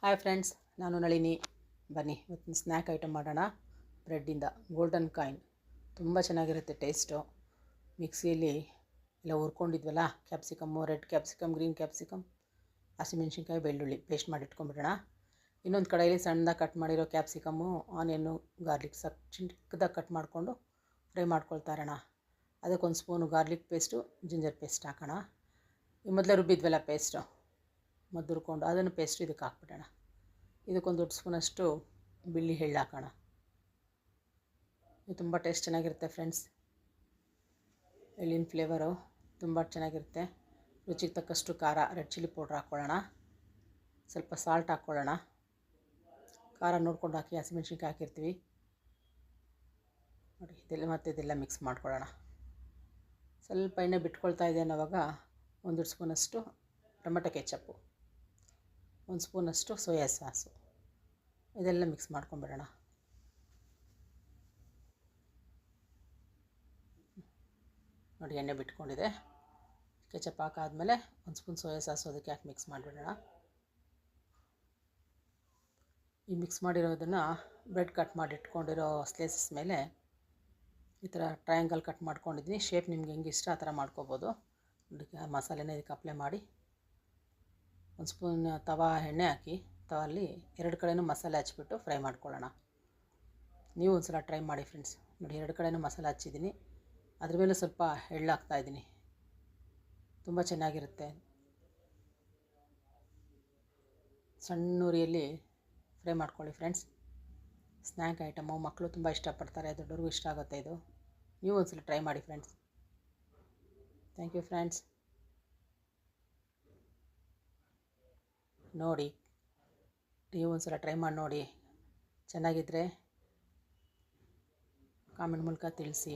Hi friends, ನಾನು ನಳಿನಿ. ಬನ್ನಿ ಇವತ್ತಿನ ಸ್ನ್ಯಾಕ್ ಐಟಮ್ ಮಾಡೋಣ. ಬ್ರೆಡ್ಡಿಂದ ಗೋಲ್ಡನ್ ಕಾಯಿನ್ ತುಂಬ ಚೆನ್ನಾಗಿರುತ್ತೆ ಟೇಸ್ಟು. ಮಿಕ್ಸಿಯಲ್ಲಿ ಎಲ್ಲ ಹುರ್ಕೊಂಡಿದ್ವಲ್ಲ, capsicum, red capsicum, green capsicum, ಹಸಿಮೆಣ್ಸಿನ್ಕಾಯಿ, ಬೆಳ್ಳುಳ್ಳಿ ಪೇಸ್ಟ್ ಮಾಡಿ ಇಟ್ಕೊಂಡ್ಬಿಡೋಣ. ಇನ್ನೊಂದು ಕಡೆಯಲ್ಲಿ ಸಣ್ಣದಾಗಿ ಕಟ್ ಮಾಡಿರೋ ಕ್ಯಾಪ್ಸಿಕಮ್ಮು, ಆನಿಯನ್ನು, ಗಾರ್ಲಿಕ್ ಚಿಕ್ಕದಾಗಿ ಕಟ್ ಮಾಡಿಕೊಂಡು ಫ್ರೈ ಮಾಡ್ಕೊಳ್ತಾ ಇರೋಣ. ಅದಕ್ಕೊಂದು spoon garlic paste, ginger paste ಹಾಕೋಣ. ಈ ಮೊದಲೇ ರುಬ್ಬಿದ್ವಲ್ಲ ಪೇಸ್ಟು, ಮೊದಲು ಹುರ್ಕೊಂಡು ಅದನ್ನು ಪೇಸ್ಟು ಇದಕ್ಕೆ ಹಾಕ್ಬಿಡೋಣ. ಇದಕ್ಕೊಂದು ದೊಡ್ಡ ಸ್ಪೂನಷ್ಟು ಬಿಳಿ ಎಳ್ಳು ಹಾಕೋಣ. ಇದು ತುಂಬ ಟೇಸ್ಟ್ ಚೆನ್ನಾಗಿರುತ್ತೆ ಫ್ರೆಂಡ್ಸ್. ಎಳ್ಳಿನ ಫ್ಲೇವರು ತುಂಬ ಚೆನ್ನಾಗಿರುತ್ತೆ. ರುಚಿಗೆ ತಕ್ಕಷ್ಟು ಖಾರ, ರೆಡ್ ಚಿಲ್ಲಿ ಪೌಡ್ರ್ ಹಾಕ್ಕೊಳ್ಳೋಣ. ಸ್ವಲ್ಪ ಸಾಲ್ಟ್ ಹಾಕ್ಕೊಳ್ಳೋಣ. ಖಾರ ನೋಡ್ಕೊಂಡು ಹಾಕಿ, ಹಸಿಮೆಣ್ಸಿನ್ಕಾಯಿ ಹಾಕಿರ್ತೀವಿ ನೋಡಿ. ಇದೆಲ್ಲ ಮಿಕ್ಸ್ ಮಾಡ್ಕೊಳ್ಳೋಣ. ಸ್ವಲ್ಪ ಎಣ್ಣೆ ಬಿಟ್ಕೊಳ್ತಾ ಇದೆ ಅನ್ನೋವಾಗ ಒಂದು ಸ್ಪೂನಷ್ಟು ಟೊಮೆಟೊ ಕೆಚಪ್ಪು, ಒಂದು ಸ್ಪೂನಷ್ಟು ಸೋಯಾ ಸಾಸು, ಇದೆಲ್ಲ ಮಿಕ್ಸ್ ಮಾಡ್ಕೊಂಬಿಡೋಣ. ನೋಡಿ, ಎಣ್ಣೆ ಬಿಟ್ಕೊಂಡಿದೆ. ಕೆಚಪ್ ಹಾಕಾದ್ಮೇಲೆ ಒಂದು ಸ್ಪೂನ್ ಸೋಯಾ ಸಾಸು ಅದಕ್ಕೆ ಹಾಕಿ ಮಿಕ್ಸ್ ಮಾಡಿಬಿಡೋಣ. ಈ ಮಿಕ್ಸ್ ಮಾಡಿರೋದನ್ನು ಬ್ರೆಡ್ ಕಟ್ ಮಾಡಿ ಇಟ್ಕೊಂಡಿರೋ ಸ್ಲೇಸಸ್ ಮೇಲೆ ಈ ಥರ ಟ್ರಯಾಂಗಲ್ ಕಟ್ ಮಾಡ್ಕೊಂಡಿದ್ದೀನಿ. ಶೇಪ್ ನಿಮ್ಗೆ ಹೆಂಗೆ ಇಷ್ಟ ಆ ಥರ ಮಾಡ್ಕೋಬೋದು. ಮಸಾಲೆನ ಇದಕ್ಕೆ ಅಪ್ಲೈ ಮಾಡಿ ಒಂದು ಸ್ಪೂನ್ ತವಾ ಎಣ್ಣೆ ಹಾಕಿ, ತವಲ್ಲಿ ಎರಡು ಕಡೆಯೂ ಮಸಾಲೆ ಹಚ್ಬಿಟ್ಟು ಫ್ರೈ ಮಾಡ್ಕೊಳ್ಳೋಣ. ನೀವು ಒಂದು ಸಲ ಟ್ರೈ ಮಾಡಿ ಫ್ರೆಂಡ್ಸ್. ನೋಡಿ, ಎರಡು ಕಡೆಯೂ ಮಸಾಲೆ ಹಚ್ಚಿದ್ದೀನಿ, ಅದ್ರ ಮೇಲೆ ಸ್ವಲ್ಪ ಎಳ್ಳು ಹಾಕ್ತಾಯಿದ್ದೀನಿ. ತುಂಬ ಚೆನ್ನಾಗಿರುತ್ತೆ. ಸಣ್ಣ ಉರಿಯಲ್ಲಿ ಫ್ರೈ ಮಾಡ್ಕೊಳ್ಳಿ ಫ್ರೆಂಡ್ಸ್. ಸ್ನ್ಯಾಕ್ ಐಟಮು, ಮಕ್ಕಳು ತುಂಬ ಇಷ್ಟಪಡ್ತಾರೆ, ದೊಡ್ಡವ್ರಿಗೂ ಇಷ್ಟ ಆಗುತ್ತೆ ಇದು. ನೀವು ಒಂದು ಸಲ ಟ್ರೈ ಮಾಡಿ ಫ್ರೆಂಡ್ಸ್. Thank you friends. ನೋಡಿ, ನೀವು ಒಂದು ಸಲ ಟ್ರೈ ಮಾಡಿ ನೋಡಿ. ಚೆನ್ನಾಗಿದ್ದರೆ ಕಾಮೆಂಟ್ ಮೂಲಕ ತಿಳಿಸಿ.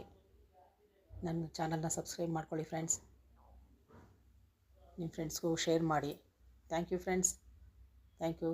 ನನ್ನ ಚಾನಲ್ನ ಸಬ್ಸ್ಕ್ರೈಬ್ ಮಾಡ್ಕೊಳ್ಳಿ ಫ್ರೆಂಡ್ಸ್. ನಿಮ್ಮ ಫ್ರೆಂಡ್ಸ್ಗೂ ಶೇರ್ ಮಾಡಿ. Thank you friends. Thank you.